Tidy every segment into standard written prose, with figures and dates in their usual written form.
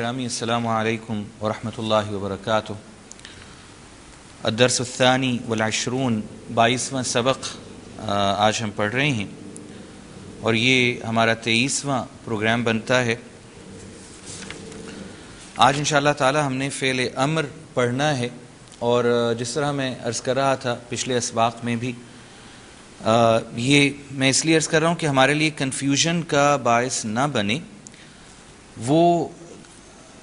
الگرامی السلام علیکم ورحمۃ اللہ وبرکاتہ۔ الدرس الثانی والعشرون 22واں سبق آج ہم پڑھ رہے ہیں اور یہ ہمارا 23واں پروگرام بنتا ہے۔ آج انشاءاللہ تعالی ہم نے فعل امر پڑھنا ہے، اور جس طرح میں عرض کر رہا تھا پچھلے اسباق میں بھی، یہ میں اس لیے عرض کر رہا ہوں کہ ہمارے لیے کنفیوژن کا باعث نہ بنے۔ وہ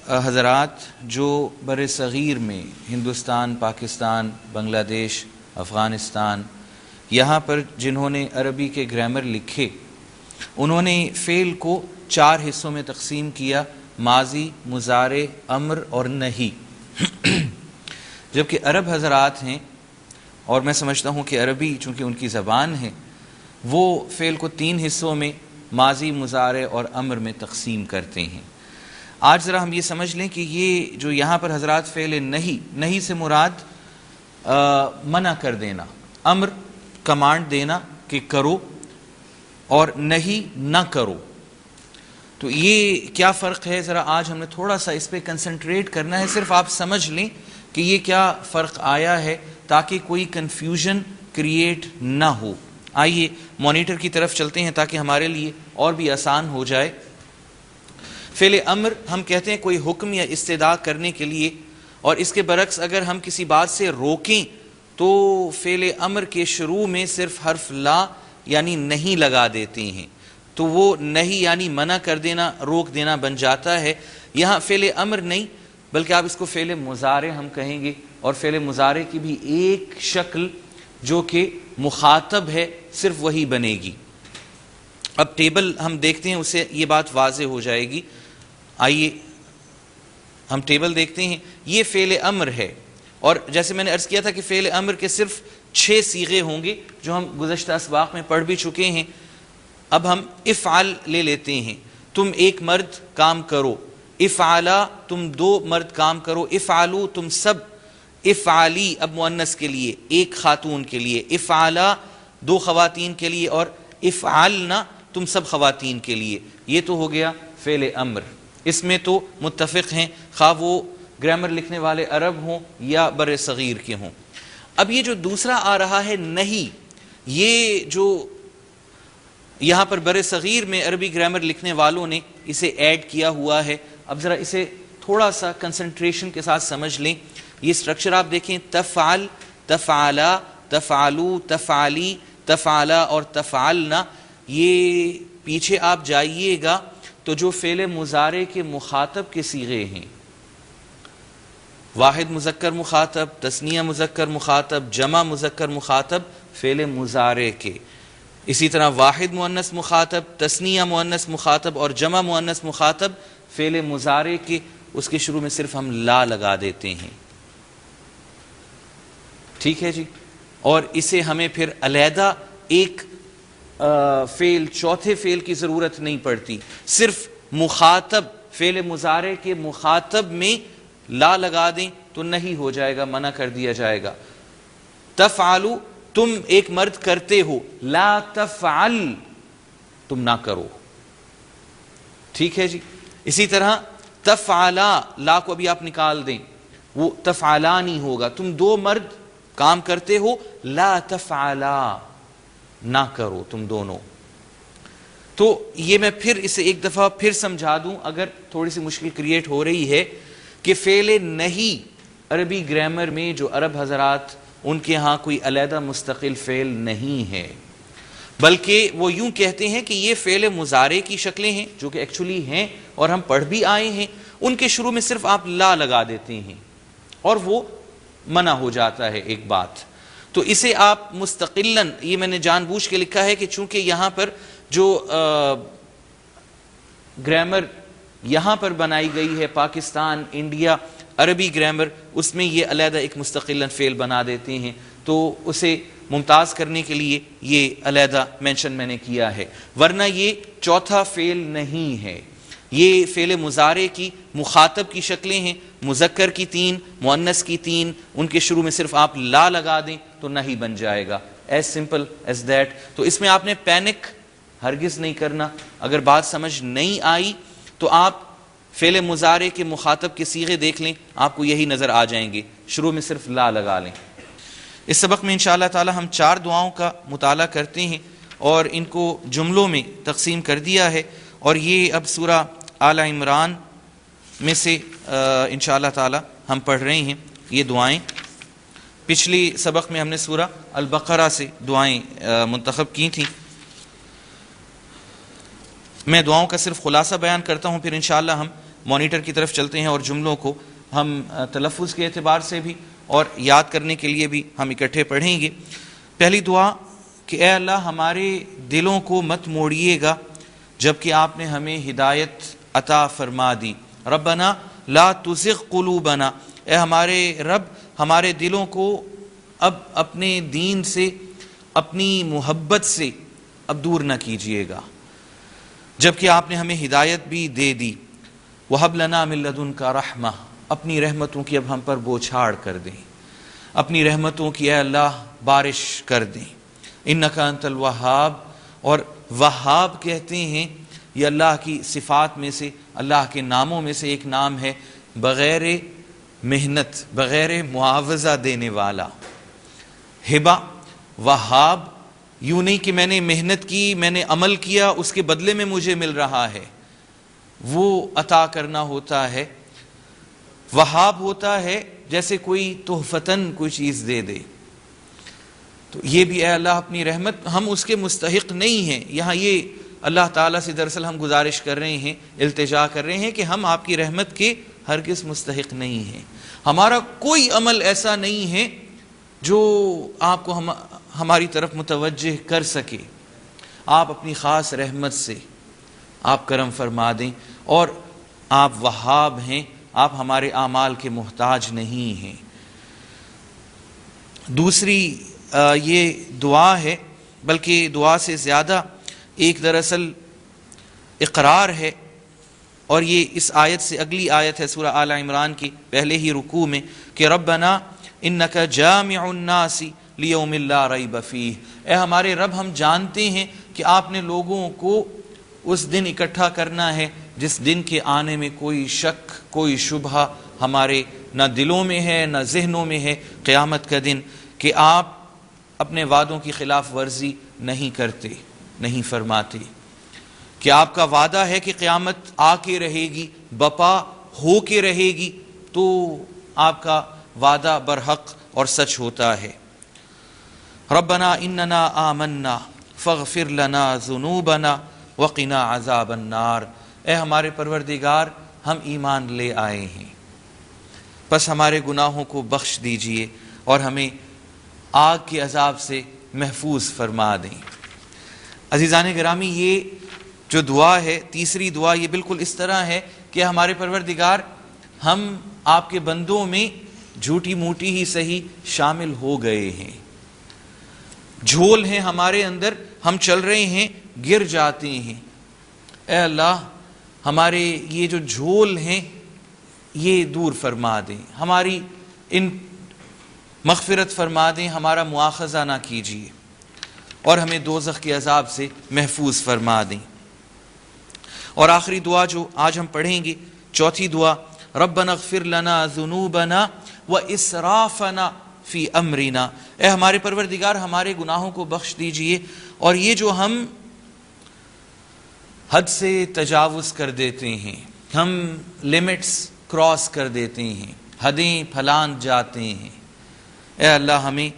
حضرات جو بر صغیر میں ہندوستان، پاکستان، بنگلہ دیش، افغانستان یہاں پر جنہوں نے عربی کے گرامر لکھے، انہوں نے فعل کو 4 حصوں میں تقسیم کیا: ماضی، مضارع، امر اور نہی۔ جبکہ عرب حضرات ہیں، اور میں سمجھتا ہوں کہ عربی چونکہ ان کی زبان ہے، وہ فعل کو 3 حصوں میں ماضی، مضارع اور امر میں تقسیم کرتے ہیں۔ آج ذرا ہم یہ سمجھ لیں کہ یہ جو یہاں پر حضرات فعل نہی سے مراد منع کر دینا، امر کمانڈ دینا کہ کرو، اور نہی نہ کرو۔ تو یہ کیا فرق ہے، ذرا آج ہم نے تھوڑا سا اس پہ کنسنٹریٹ کرنا ہے، صرف آپ سمجھ لیں کہ یہ کیا فرق آیا ہے تاکہ کوئی کنفیوژن کریٹ نہ ہو۔ آئیے مانیٹر کی طرف چلتے ہیں تاکہ ہمارے لیے اور بھی آسان ہو جائے۔ فعل امر ہم کہتے ہیں کوئی حکم یا استدعا کرنے کے لیے، اور اس کے برعکس اگر ہم کسی بات سے روکیں تو فعل امر کے شروع میں صرف حرف لا یعنی نہیں لگا دیتے ہیں، تو وہ نہیں یعنی منع کر دینا، روک دینا بن جاتا ہے۔ یہاں فعل امر نہیں بلکہ آپ اس کو فعل مضارع ہم کہیں گے، اور فعل مضارع کی بھی ایک شکل جو کہ مخاطب ہے صرف وہی بنے گی۔ اب ٹیبل ہم دیکھتے ہیں، اس سے یہ بات واضح ہو جائے گی۔ آئیے ہم ٹیبل دیکھتے ہیں، یہ فعل امر ہے، اور جیسے میں نے عرض کیا تھا کہ فعل امر کے صرف 6 صیغے ہوں گے جو ہم گزشتہ اسباق میں پڑھ بھی چکے ہیں۔ اب ہم افعل لے لیتے ہیں، تم ایک مرد کام کرو، افعلا تم 2 مرد کام کرو، افعلو تم سب، افعلی اب مؤنث کے لیے، ایک خاتون کے لیے، افعلا 2 خواتین کے لیے، اور افعلنا تم سب خواتین کے لیے۔ یہ تو ہو گیا فعل امر، اس میں تو متفق ہیں خواہ وہ گرامر لکھنے والے عرب ہوں یا بر صغیر کے ہوں۔ اب یہ جو دوسرا آ رہا ہے نہی، یہ جو یہاں پر بر صغیر میں عربی گرامر لکھنے والوں نے اسے ایڈ کیا ہوا ہے۔ اب ذرا اسے تھوڑا سا کنسنٹریشن کے ساتھ سمجھ لیں۔ یہ سٹرکچر آپ دیکھیں، تفعل، تفعلا، تفعلو، تفعلی، تفعلا اور تفعلنا۔ یہ پیچھے آپ جائیے گا تو جو فعل مضارع کے مخاطب کے صیغے ہیں، واحد مذکر مخاطب، تثنیہ مذکر مخاطب، جمع مذکر مخاطب فعل مضارع کے، اسی طرح واحد مؤنث مخاطب، تثنیہ مؤنث مخاطب اور جمع مؤنث مخاطب فعل مضارع کے، اس کے شروع میں صرف ہم لا لگا دیتے ہیں۔ ٹھیک ہے جی، اور اسے ہمیں پھر علیحدہ ایک فعل، چوتھے فعل کی ضرورت نہیں پڑتی، صرف مخاطب فعل مضارع کے مخاطب میں لا لگا دیں تو نہیں ہو جائے گا، منع کر دیا جائے گا۔ تفعلو تم ایک مرد کرتے ہو، لا تفعل تم نہ کرو۔ ٹھیک ہے جی، اسی طرح تفعلا، لا کو ابھی آپ نکال دیں، وہ تفعلانی ہوگا، تم 2 مرد کام کرتے ہو، لا تفعلا نہ کرو تم دونوں۔ تو یہ میں پھر اسے ایک دفعہ پھر سمجھا دوں اگر تھوڑی سی مشکل کریٹ ہو رہی ہے، کہ فعل نہی عربی گرامر میں جو عرب حضرات ان کے ہاں کوئی علیحدہ مستقل فعل نہیں ہے، بلکہ وہ یوں کہتے ہیں کہ یہ فعل مضارع کی شکلیں ہیں جو کہ ایکچولی ہیں اور ہم پڑھ بھی آئے ہیں، ان کے شروع میں صرف آپ لا لگا دیتے ہیں اور وہ منع ہو جاتا ہے ایک بات۔ تو اسے آپ مستقلاً، یہ میں نے جان بوجھ کے لکھا ہے کہ چونکہ یہاں پر جو گرامر یہاں پر بنائی گئی ہے، پاکستان، انڈیا، عربی گرامر، اس میں یہ علیحدہ ایک مستقلاً فعل بنا دیتے ہیں، تو اسے ممتاز کرنے کے لیے یہ علیحدہ مینشن میں نے کیا ہے، ورنہ یہ چوتھا فعل نہیں ہے۔ یہ فعل مضارع کی مخاطب کی شکلیں ہیں، مذکر کی 3، مؤنث کی 3، ان کے شروع میں صرف آپ لا لگا دیں تو نہیں بن جائے گا، ایز سمپل ایز دیٹ۔ تو اس میں آپ نے پینک ہرگز نہیں کرنا۔ اگر بات سمجھ نہیں آئی تو آپ فعل مضارع کے مخاطب کے صیغے دیکھ لیں، آپ کو یہی نظر آ جائیں گے، شروع میں صرف لا لگا لیں۔ اس سبق میں انشاءاللہ تعالی ہم 4 دعاؤں کا مطالعہ کرتے ہیں اور ان کو جملوں میں تقسیم کر دیا ہے، اور یہ اب سورہ آل عمران میں سے انشاءاللہ تعالی ہم پڑھ رہے ہیں یہ دعائیں۔ پچھلی سبق میں ہم نے سورہ البقرہ سے دعائیں منتخب کی تھیں۔ میں دعاؤں کا صرف خلاصہ بیان کرتا ہوں، پھر انشاءاللہ ہم مانیٹر کی طرف چلتے ہیں اور جملوں کو ہم تلفظ کے اعتبار سے بھی اور یاد کرنے کے لیے بھی ہم اکٹھے پڑھیں گے۔ پہلی دعا کہ اے اللہ ہمارے دلوں کو مت موڑیے گا جبکہ آپ نے ہمیں ہدایت عطا فرما دی۔ ربنا لا تزغ قلوبنا، اے ہمارے رب ہمارے دلوں کو اب اپنے دین سے، اپنی محبت سے اب دور نہ کیجیے گا جبکہ آپ نے ہمیں ہدایت بھی دے دی۔ وَهَبْ لَنَا مِن لَّدُنْكَ رَحْمَةً، اپنی رحمتوں کی اب ہم پر بوچھاڑ کر دیں، اپنی رحمتوں کی اے اللہ بارش کر دیں۔ اِنَّكَ أَنْتَ الْوَهَّابُ، اور وہاب کہتے ہیں یہ اللہ کی صفات میں سے، اللہ کے ناموں میں سے ایک نام ہے، بغیر محنت، بغیر معاوضہ دینے والا۔ ہبہ، وہاب، یوں نہیں کہ میں نے محنت کی، میں نے عمل کیا، اس کے بدلے میں مجھے مل رہا ہے، وہ عطا کرنا ہوتا ہے۔ وہاب ہوتا ہے جیسے کوئی تحفتاً کوئی چیز دے دے، تو یہ بھی اے اللہ اپنی رحمت، ہم اس کے مستحق نہیں ہیں۔ یہاں یہ اللہ تعالیٰ سے دراصل ہم گزارش کر رہے ہیں، التجا کر رہے ہیں کہ ہم آپ کی رحمت کے ہرگز مستحق نہیں ہیں، ہمارا کوئی عمل ایسا نہیں ہے جو آپ کو ہماری طرف متوجہ کر سکے، آپ اپنی خاص رحمت سے آپ کرم فرما دیں، اور آپ وہاب ہیں، آپ ہمارے اعمال کے محتاج نہیں ہیں۔ دوسری یہ دعا ہے، بلکہ دعا سے زیادہ ایک دراصل اقرار ہے، اور یہ اس آیت سے اگلی آیت ہے سورہ آل عمران کی پہلے ہی رکوع میں کہ ربنا انک جامع الناس لیوم لا ریب فیہ، اے ہمارے رب ہم جانتے ہیں کہ آپ نے لوگوں کو اس دن اکٹھا کرنا ہے جس دن کے آنے میں کوئی شک، کوئی شبہ ہمارے نہ دلوں میں ہے نہ ذہنوں میں ہے، قیامت کا دن، کہ آپ اپنے وعدوں کی خلاف ورزی نہیں کرتے، نہیں فرماتے، کہ آپ کا وعدہ ہے کہ قیامت آ کے رہے گی، بپا ہو کے رہے گی، تو آپ کا وعدہ برحق اور سچ ہوتا ہے۔ ربنا اننا آمنا فاغفر لنا ذنوبنا وقنا عذاب النار، اے ہمارے پروردگار ہم ایمان لے آئے ہیں، پس ہمارے گناہوں کو بخش دیجئے اور ہمیں آگ کے عذاب سے محفوظ فرما دیں۔ عزیزان گرامی، یہ جو دعا ہے، تیسری دعا، یہ بالکل اس طرح ہے کہ ہمارے پروردگار ہم آپ کے بندوں میں جھوٹی موٹی ہی صحیح شامل ہو گئے ہیں، جھول ہیں ہمارے اندر، ہم چل رہے ہیں گر جاتے ہیں، اے اللہ ہمارے یہ جو جھول ہیں یہ دور فرما دیں، ہماری ان مغفرت فرما دیں، ہمارا مواخذہ نہ کیجیے اور ہمیں دوزخ کے عذاب سے محفوظ فرما دیں۔ اور آخری دعا جو آج ہم پڑھیں گے، چوتھی دعا، ربنا اغفر لنا ذنوبنا واسرافنا فی امرنا، اے ہمارے پروردگار ہمارے گناہوں کو بخش دیجئے اور یہ جو ہم حد سے تجاوز کر دیتے ہیں، ہم لمٹس کراس کر دیتے ہیں، حدیں پھلان جاتے ہیں، اے اللہ ہمیں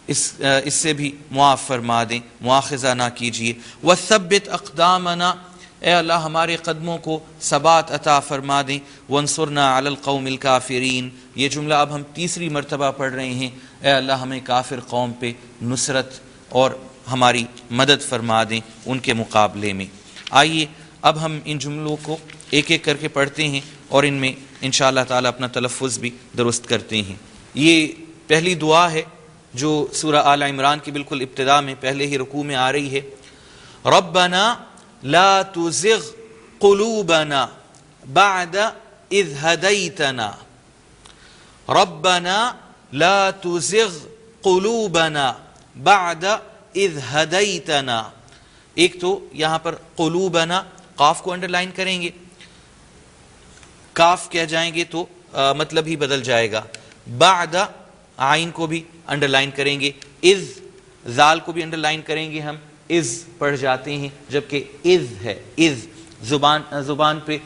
اس سے بھی معاف فرما دیں، مواخذہ نہ کیجیے۔ وثبت اقدامنا، اے اللہ ہمارے قدموں کو ثبات عطا فرما دیں۔ وانصرنا علی القوم الکافرین، یہ جملہ اب ہم تیسری مرتبہ پڑھ رہے ہیں، اے اللہ ہمیں کافر قوم پہ نصرت اور ہماری مدد فرما دیں ان کے مقابلے میں۔ آئیے اب ہم ان جملوں کو ایک ایک کر کے پڑھتے ہیں اور ان میں انشاءاللہ تعالی اپنا تلفظ بھی درست کرتے ہیں۔ یہ پہلی دعا ہے جو سورہ آل عمران کی بالکل ابتدا میں پہلے ہی رکوع میں آ رہی ہے، ربنا لا تزغ قلوبنا بعد اذ ہدیتنا، ربنا لا تزغ قلوبنا بعد اذ ہدیتنا۔ ایک تو یہاں پر قلوبنا، قاف کو انڈر لائن کریں گے، کاف کہہ جائیں گے تو مطلب ہی بدل جائے گا. بعد آئین کو بھی انڈر لائن کریں گے, اذ زال کو بھی انڈر لائن کریں گے, ہم اذ پڑھ جاتے ہیں جبکہ اذ ہے. اذ زبان پہ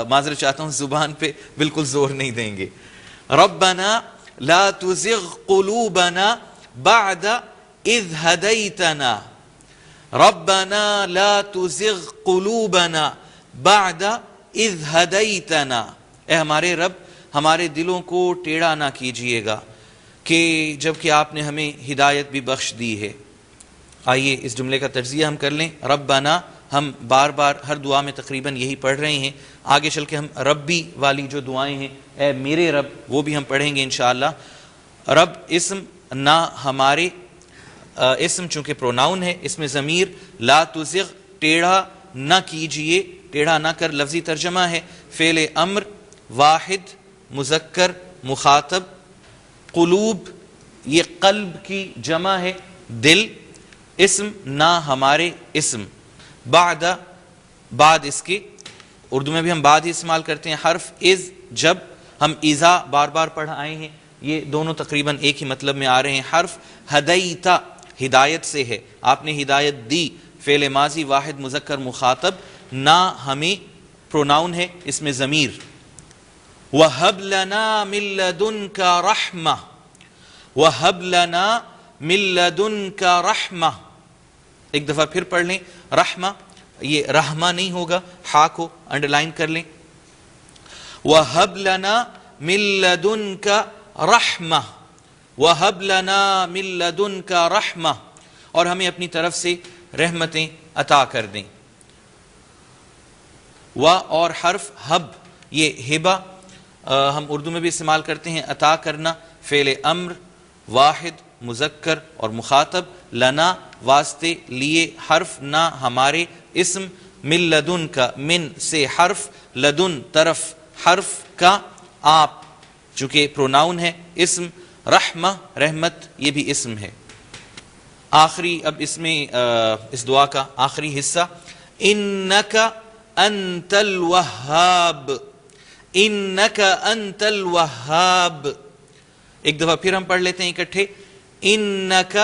معذرت چاہتا ہوں, زبان پہ بالکل زور نہیں دیں گے. ربنا لا تزغ قلوبنا بعد اذ ہدیتنا, ربنا لا تزغ قلوبنا بعد اذ ہدیتنا, اے ہمارے رب ہمارے دلوں کو ٹیڑھا نہ کیجیے گا کہ جب کہ آپ نے ہمیں ہدایت بھی بخش دی ہے. آئیے اس جملے کا تجزیہ ہم کر لیں. ربنا ہم بار بار ہر دعا میں تقریباً یہی پڑھ رہے ہیں, آگے چل کے ہم ربی والی جو دعائیں ہیں, اے میرے رب, وہ بھی ہم پڑھیں گے انشاءاللہ. رب اسم نہ ہمارے, اسم چونکہ پروناؤن ہے, اس میں ضمیر, لا تزغ ٹیڑھا نہ کیجئے, ٹیڑھا نہ کر لفظی ترجمہ ہے, فعل امر واحد مذکر مخاطب, قلوب یہ قلب کی جمع ہے, دل, اسم نہ ہمارے اسم, بعد اس کے اردو میں بھی ہم بعد ہی استعمال کرتے ہیں. حرف از جب ہم ایزا بار بار پڑھ آئے ہیں, یہ دونوں تقریباً ایک ہی مطلب میں آ رہے ہیں. حرف ہدیتا ہدایت سے ہے, آپ نے ہدایت دی, فعل ماضی واحد مذکر مخاطب, نہ ہمیں پروناؤن ہے, اس میں ضمیر. وَهَبْ لَنَا مِن لَّدُنْكَ رَحْمَةً, وَهَبْ لَنَا مِن لَّدُنْكَ رَحْمَةً, ایک دفعہ پھر پڑھ لیں. رحمہ یہ رحمہ نہیں ہوگا, ہا کو انڈر لائن کر لیں. وَهَبْ لَنَا مِن لَّدُنْكَ رَحْمَةً, وَهَبْ لَنَا مِن لَّدُنْكَ رَحْمَةً, اور ہمیں اپنی طرف سے رحمتیں عطا کر دیں. اور حرف حب یہ ہبہ ہم اردو میں بھی استعمال کرتے ہیں, عطا کرنا, فعل امر واحد مذکر اور مخاطب, لنا واسطے لیے, حرف نہ ہمارے, اسم من لدن کا, من سے حرف, لدن طرف, حرف کا آپ چونکہ پروناؤن ہے, اسم, رحمہ رحمت یہ بھی اسم ہے. آخری اب اس میں اس دعا کا آخری حصہ, انک انت الوہاب, انک انت الوہاب, ایک دفعہ پھر ہم پڑھ لیتے ہیں اکٹھے. انک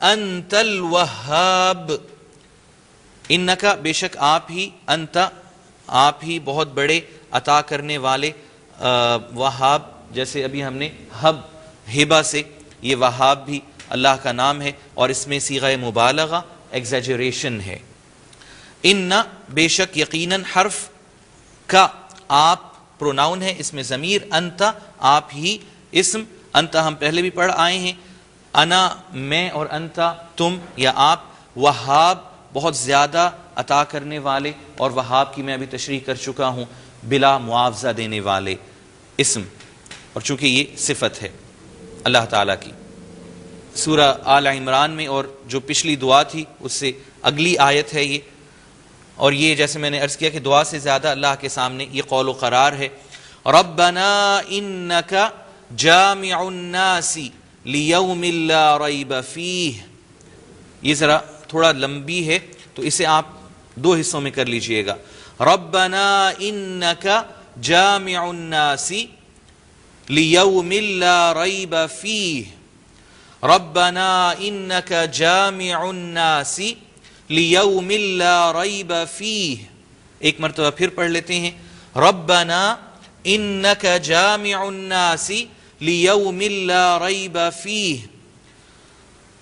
انت الوہاب, انک بے شک آپ ہی, انت آپ ہی بہت بڑے عطا کرنے والے, وہاب جیسے ابھی ہم نے حب ہبہ سے, یہ وہاب بھی اللہ کا نام ہے اور اس میں صیغہ مبالغہ ایگزیجریشن ہے. ان بے شک یقیناً, حرف کا آپ پروناؤن ہے, اس میں ضمیر, انت آپ ہی, اسم انت ہم پہلے بھی پڑھ آئے ہیں, انا میں, اور انت تم یا آپ, وہاب بہت زیادہ عطا کرنے والے, اور وہاب کی میں ابھی تشریح کر چکا ہوں, بلا معاوضہ دینے والے, اسم, اور چونکہ یہ صفت ہے اللہ تعالیٰ کی. سورہ آل عمران میں اور جو پچھلی دعا تھی اس سے اگلی آیت ہے یہ, اور یہ جیسے میں نے عرض کیا کہ دعا سے زیادہ اللہ کے سامنے یہ قول و قرار ہے. ربنا انک جامع الناس لیوم لا ریب فیہ, یہ ذرا تھوڑا لمبی ہے تو اسے آپ دو حصوں میں کر لیجئے گا. ربنا انک جامع الناس لیوم لا ریب فیہ, ربنا انک جامع الناس لیوم لا ریب فیہ, ایک مرتبہ پھر پڑھ لیتے ہیں. ربنا انک جامع الناس لیوم لا ریب فیہ,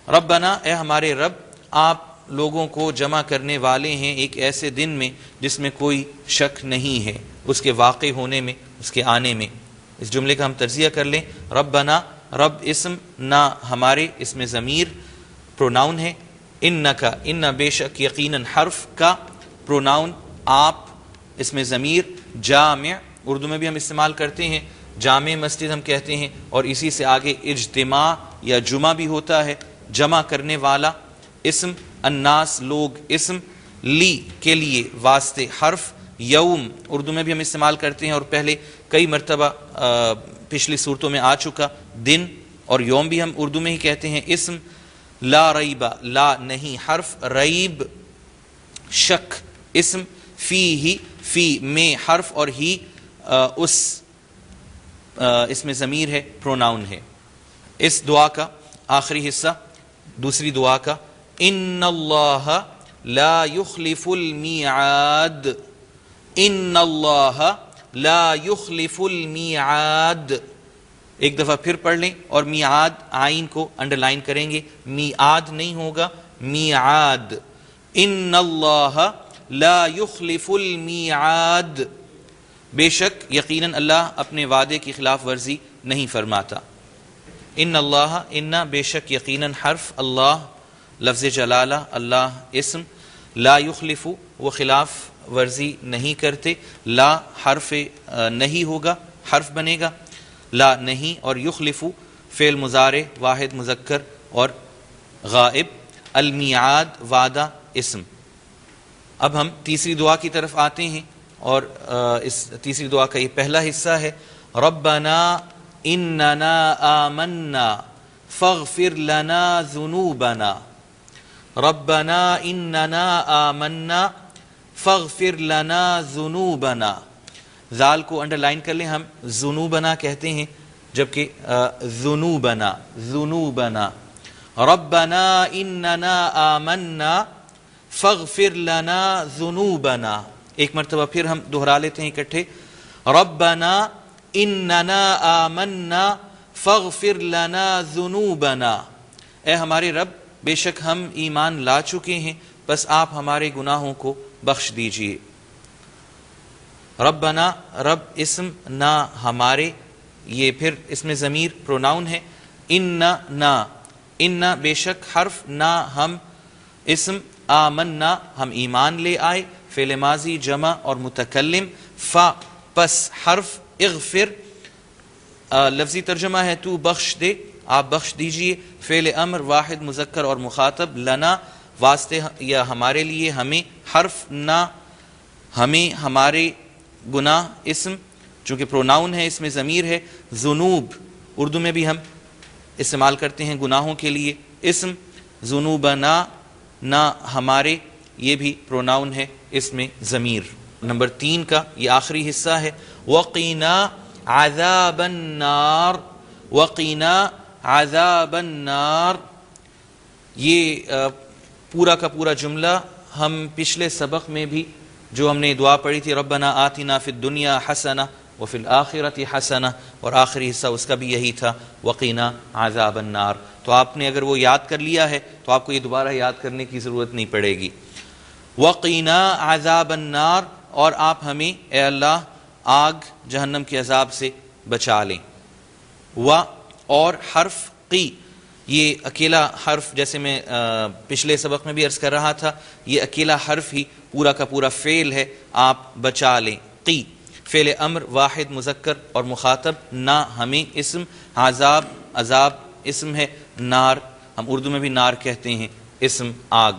ربنا اے ہمارے رب آپ لوگوں کو جمع کرنے والے ہیں ایک ایسے دن میں جس میں کوئی شک نہیں ہے, اس کے واقع ہونے میں, اس کے آنے میں. اس جملے کا ہم تجزیہ کر لیں. ربنا رب اسم نہ ہمارے, اس میں ضمیر پروناؤن ہے. انکا ان بے شک یقیناً, حرف کا پروناؤن آپ, اس میں ضمیر. جامع اردو میں بھی ہم استعمال کرتے ہیں, جامع مسجد ہم کہتے ہیں, اور اسی سے آگے اجتماع یا جمعہ بھی ہوتا ہے, جمع کرنے والا. اسم الناس لوگ, اسم لی کے لیے واسطے, حرف یوم اردو میں بھی ہم استعمال کرتے ہیں اور پہلے کئی مرتبہ پچھلی صورتوں میں آ چکا, دن, اور یوم بھی ہم اردو میں ہی کہتے ہیں. اسم لا ریبہ لا نہیں, حرف ریب شک, اسم فی ہی فی میں حرف اور ہی اس میں ضمیر ہے، پروناؤن ہے۔ اس دعا کا آخری حصہ دوسری دعا کا، ان اللہ لا یخلف المیعاد، ان اللہ لا یخلف المیعاد، ایک دفعہ پھر پڑھ لیں اور میعاد آئین کو انڈر لائن کریں گے، میعاد نہیں ہوگا، میعاد، ان اللہ لا یخلف المیعاد، بے شک یقیناً اللہ اپنے وعدے کی خلاف ورزی نہیں فرماتا۔ ان اللہ، ان بے شک یقیناً حرف، اللہ لفظ جلالہ، اللہ اسم، لا یخلف وہ خلاف ورزی نہیں کرتے، لا حرف نہیں ہوگا، حرف بنے گا، لا نہیں، اور یخلف فعل مضارع واحد مذکر اور غائب، المیعاد وعدہ اسم۔ اب ہم تیسری دعا کی طرف آتے ہیں، اور اس تیسری دعا کا یہ پہلا حصہ ہے، ربنا اننا آمنا فاغفر لنا ذنوبنا، ربنا اننا آمنا فاغفر لنا ذنوبنا، ذال کو انڈر لائن کر لیں، ہم ذنوبنا کہتے ہیں جبکہ ذنوبنا، ذنوبنا، ربنا اننا آمنا فاغفر لنا ذنوبنا، ایک مرتبہ پھر ہم دہرا لیتے ہیں اکٹھے، ربنا اننا آمنا فاغفر لنا ذنوبنا، اے ہمارے رب بے شک ہم ایمان لا چکے ہیں، بس آپ ہمارے گناہوں کو بخش دیجئے۔ ربنا، رب اسم، نا ہمارے، یہ پھر اس میں ضمیر پروناؤن ہے، نا، ان بے شک حرف، نا ہم، اسم آمنا ہم ایمان لے آئے، فعل ماضی جمع اور متکلم، فا پس حرف، اغفر لفظی ترجمہ ہے تو بخش دے، آپ بخش دیجئے، فعل امر واحد مذکر اور مخاطب، لنا واسطے یا ہمارے لیے، ہمیں حرف، نا ہمیں ہمارے گناہ، اسم چونکہ پروناؤن ہے اس میں ضمیر ہے، ذنوب اردو میں بھی ہم استعمال کرتے ہیں گناہوں کے لیے، اسم ذنوبنا، نا ہمارے، یہ بھی پروناؤن ہے اس میں ضمیر۔ نمبر 3 کا یہ آخری حصہ ہے، وقنا عذاب النار، وقنا عذاب النار، یہ پورا کا پورا جملہ ہم پچھلے سبق میں بھی جو ہم نے دعا پڑھی تھی، ربنا آتنا فی الدنیا حسنہ وفی الآخرۃ حسنہ، اور آخری حصہ اس کا بھی یہی تھا، وقنا عذاب النار، تو آپ نے اگر وہ یاد کر لیا ہے تو آپ کو یہ دوبارہ یاد کرنے کی ضرورت نہیں پڑے گی۔ وقنا عذاب النار، اور آپ ہمیں اے اللہ آگ جہنم کے عذاب سے بچا لیں۔ اور حرف قی، یہ اکیلا حرف، جیسے میں پچھلے سبق میں بھی عرض کر رہا تھا، یہ اکیلا حرف ہی پورا کا پورا فعل ہے، آپ بچا لیں، قی فعل امر واحد مذکر اور مخاطب، نا ہمیں اسم، عذاب عذاب اسم ہے، نار ہم اردو میں بھی نار کہتے ہیں، اسم آگ۔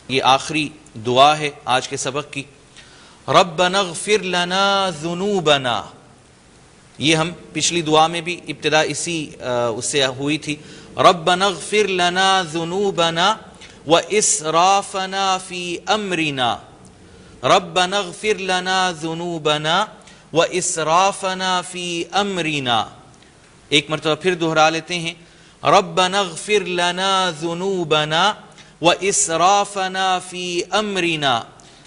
یہ آخری دعا ہے آج کے سبق کی، ربنا اغفر لنا ذنوبنا، یہ ہم پچھلی دعا میں بھی ابتدا اسی اس سے ہوئی تھی، ربنا اغفر لنا ذنوبنا واسرافنا فی امرنا، ربنا اغفر لنا ذنوبنا واسرافنا فی امرنا، ایک مرتبہ پھر دہرا لیتے ہیں، ربنا اغفر لنا ذنوبنا واسرافنا فی امرنا،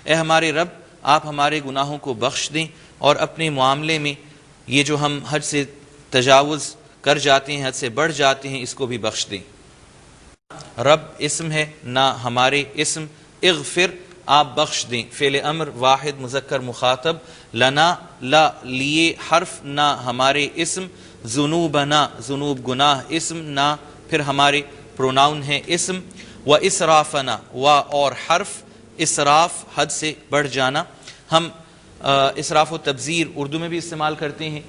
اے ہمارے رب آپ ہمارے گناہوں کو بخش دیں اور اپنے معاملے میں یہ جو ہم حد سے تجاوز کر جاتے ہیں، حد سے بڑھ جاتے ہیں، اس کو بھی بخش دیں۔ رب اسم ہے، نا ہمارے، اسم اغفر آپ بخش دیں، فعل امر واحد مذکر مخاطب، لنا لا لیے حرف، نا ہمارے، اسم ذنوبنا ذنوب گناہ، اسم نا پھر ہمارے پروناؤن ہے اسم، و اسرافنا و اور حرف، اسراف حد سے بڑھ جانا، ہم اسراف و تبذیر اردو میں بھی استعمال کرتے ہیں،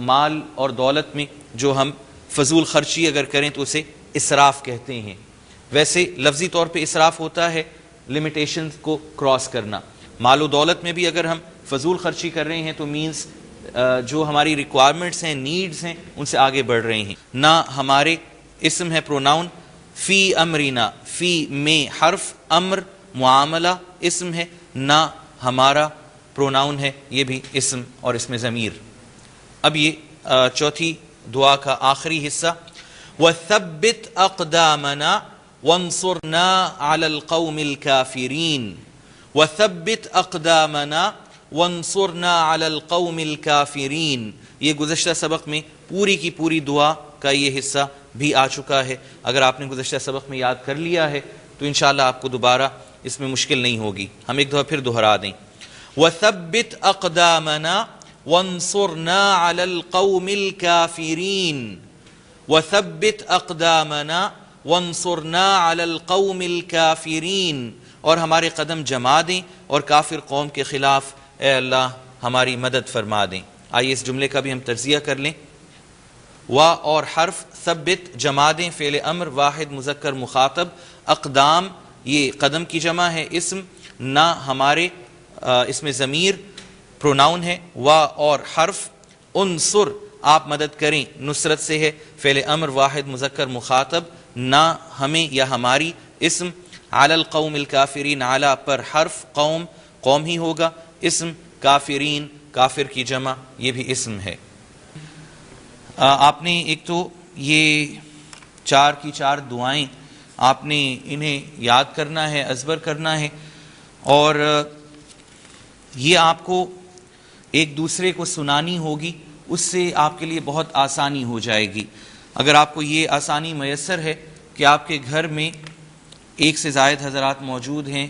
مال اور دولت میں جو ہم فضول خرچی اگر کریں تو اسے اسراف کہتے ہیں۔ ویسے لفظی طور پہ اسراف ہوتا ہے لمیٹیشنز کو کراس کرنا، مال و دولت میں بھی اگر ہم فضول خرچی کر رہے ہیں تو مینز جو ہماری ریکوائرمنٹس ہیں، نیڈز ہیں، ان سے آگے بڑھ رہے ہیں۔ نہ ہمارے اسم ہے پروناؤن، فی امرنا فی میں حرف، امر معاملہ اسم ہے، نہ ہمارا پروناؤن ہے، یہ بھی اسم اور اسم ضمیر۔ اب یہ چوتھی دعا کا آخری حصہ، وَثَبِّتْ أَقْدَامَنَا وَانصُرْنَا عَلَى الْقَوْمِ الْكَافِرِينَ، وَثَبِّتْ أَقْدَامَنَا وَانصُرْنَا عَلَى الْقَوْمِ الْكَافِرِينَ۔ یہ گزشتہ سبق میں پوری کی پوری دعا کا یہ حصہ بھی آ چکا ہے۔ اگر آپ نے گزشتہ سبق میں یاد کر لیا ہے تو انشاءاللہ آپ کو دوبارہ اس میں مشکل نہیں ہوگی۔ ہم ایک دفعہ پھر دہرا دیں، وَثَبِّتْ أَقْدَامَنَا وَانصُرْنَا عَلَى الْقَوْمِ الْكَافِرِينَ، وَثَبِّتْ أَقْدَامَنَا وَانصُرْنَا عَلَى الْقَوْمِ الْكَافِرِينَ، اور ہمارے قدم جما دیں اور کافر قوم کے خلاف اے اللہ ہماری مدد فرما دیں۔ آئیے اس جملے کا بھی ہم تجزیہ کر لیں۔ وا اور حرف، ثبت جمع دیں، فعل امر واحد مذکر مخاطب، اقدام یہ قدم کی جمع ہے، اسم نہ ہمارے اسم ضمیر پروناؤن ہے، وا اور حرف، انصر آپ مدد کریں، نصرت سے ہے، فعل امر واحد مذکر مخاطب، نہ ہمیں یا ہماری، اسم علی القوم الکافرین، علی پر حرف، قوم قوم ہی ہوگا، اسم کافرین کافر کی جمع یہ بھی اسم ہے۔ آپ نے ایک تو یہ 4 کی 4 دعائیں آپ نے انہیں یاد کرنا ہے، ازبر کرنا ہے، اور یہ آپ کو ایک دوسرے کو سنانی ہوگی، اس سے آپ کے لیے بہت آسانی ہو جائے گی۔ اگر آپ کو یہ آسانی میسر ہے کہ آپ کے گھر میں ایک سے زائد حضرات موجود ہیں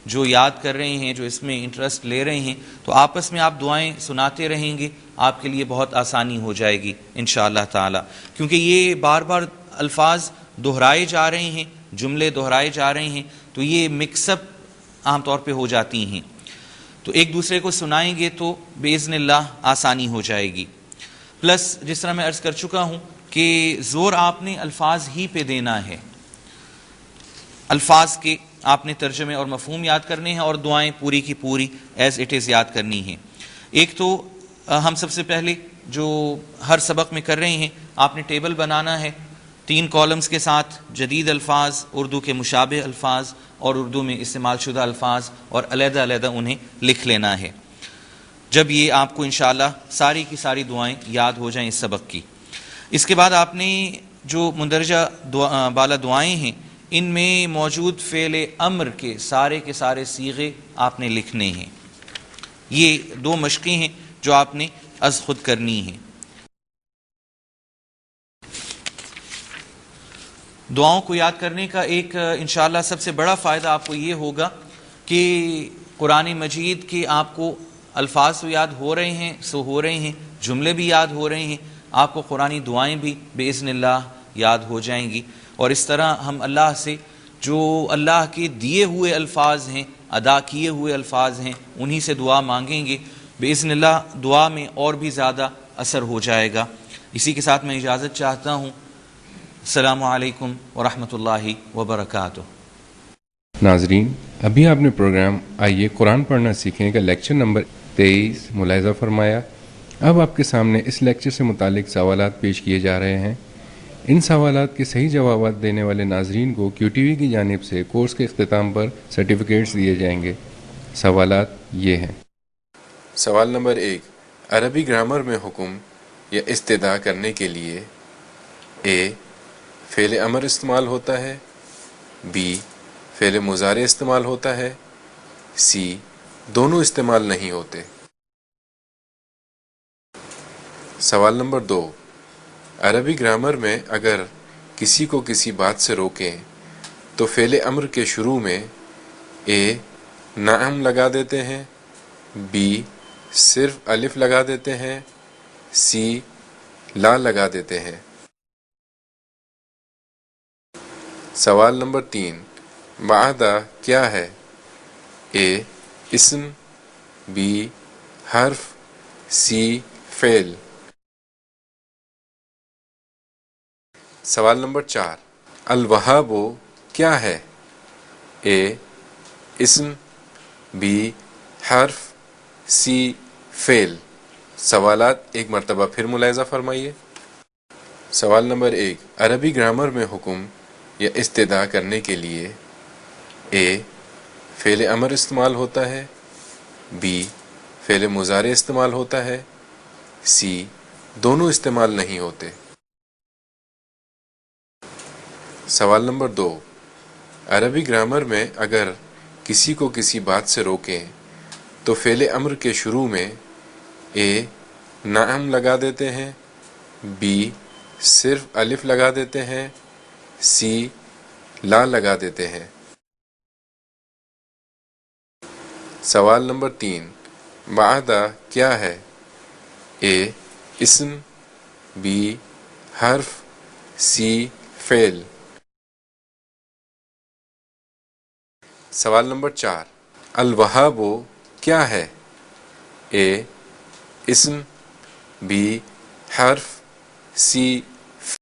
جو یاد کر رہے ہیں، جو اس میں انٹرسٹ لے رہے ہیں، تو آپس میں آپ دعائیں سناتے رہیں گے، آپ کے لیے بہت آسانی ہو جائے گی انشاءاللہ تعالی، کیونکہ یہ بار بار الفاظ دہرائے جا رہے ہیں، جملے دہرائے جا رہے ہیں، تو یہ مکس اپ عام طور پہ ہو جاتی ہیں، تو ایک دوسرے کو سنائیں گے تو باذن اللہ آسانی ہو جائے گی۔ پلس جس طرح میں عرض کر چکا ہوں کہ زور آپ نے الفاظ ہی پہ دینا ہے، الفاظ کے آپ نے ترجمے اور مفہوم یاد کرنے ہیں، اور دعائیں پوری کی پوری ایز اٹ از یاد کرنی ہیں۔ ایک تو ہم سب سے پہلے جو ہر سبق میں کر رہے ہیں، آپ نے ٹیبل بنانا ہے 3 کالمز کے ساتھ، جدید الفاظ، اردو کے مشابہ الفاظ اور اردو میں استعمال شدہ الفاظ، اور علیحدہ علیحدہ انہیں لکھ لینا ہے۔ جب یہ آپ کو انشاءاللہ ساری کی ساری دعائیں یاد ہو جائیں اس سبق کی، اس کے بعد آپ نے جو مندرجہ بالا دعائیں ہیں، ان میں موجود فعل امر کے سارے صیغے آپ نے لکھنے ہیں۔ یہ 2 مشقیں ہیں جو آپ نے از خود کرنی ہیں۔ دعاؤں کو یاد کرنے کا ایک انشاءاللہ سب سے بڑا فائدہ آپ کو یہ ہوگا کہ قرآن مجید کے آپ کو الفاظ تو یاد ہو رہے ہیں، جملے بھی یاد ہو رہے ہیں، آپ کو قرآنی دعائیں بھی باذن اللہ یاد ہو جائیں گی، اور اس طرح ہم اللہ سے جو اللہ کے دیے ہوئے الفاظ ہیں، ادا کیے ہوئے الفاظ ہیں، انہی سے دعا مانگیں گے، باذن اللہ دعا میں اور بھی زیادہ اثر ہو جائے گا۔ اسی کے ساتھ میں اجازت چاہتا ہوں۔ السلام علیکم ورحمۃ اللہ وبرکاتہ۔ ناظرین، ابھی آپ نے پروگرام آئیے قرآن پڑھنا سیکھنے کا لیکچر نمبر 23 ملاحظہ فرمایا۔ اب آپ کے سامنے اس لیکچر سے متعلق سوالات پیش کیے جا رہے ہیں۔ ان سوالات کے صحیح جوابات دینے والے ناظرین کو کیو ٹی وی کی جانب سے کورس کے اختتام پر سرٹیفکیٹس دیے جائیں گے۔ سوالات یہ ہیں۔ سوال نمبر 1، عربی گرامر میں حکم یا استدعا کرنے کے لیے اے فعل امر استعمال ہوتا ہے، بی فعل مضارع استعمال ہوتا ہے، سی دونوں استعمال نہیں ہوتے۔ سوال نمبر 2، عربی گرامر میں اگر کسی کو کسی بات سے روکیں تو فعل امر کے شروع میں اے نعم لگا دیتے ہیں، بی صرف الف لگا دیتے ہیں، سی لا لگا دیتے ہیں۔ سوال نمبر 3، بعدہ کیا ہے؟ اے اسم، بی حرف، سی فعل۔ سوال نمبر 4، الوہاب کیا ہے؟ اے اسم، بی حرف، سی فعل۔ سوالات ایک مرتبہ پھر ملاحظہ فرمائیے۔ سوال نمبر 1، عربی گرامر میں حکم یا استدعا کرنے کے لیے اے فعل امر استعمال ہوتا ہے، بی فعل مضارع استعمال ہوتا ہے، سی دونوں استعمال نہیں ہوتے۔ سوال نمبر 2، عربی گرامر میں اگر کسی کو کسی بات سے روکیں تو فعل امر کے شروع میں اے نعم لگا دیتے ہیں، بی صرف الف لگا دیتے ہیں، سی لا لگا دیتے ہیں۔ سوال نمبر 3، بعدہ کیا ہے؟ اے اسم، بی حرف، سی فعل۔ سوال نمبر 4، الوہاب کیا ہے؟ اے اسم، بی حرف، سی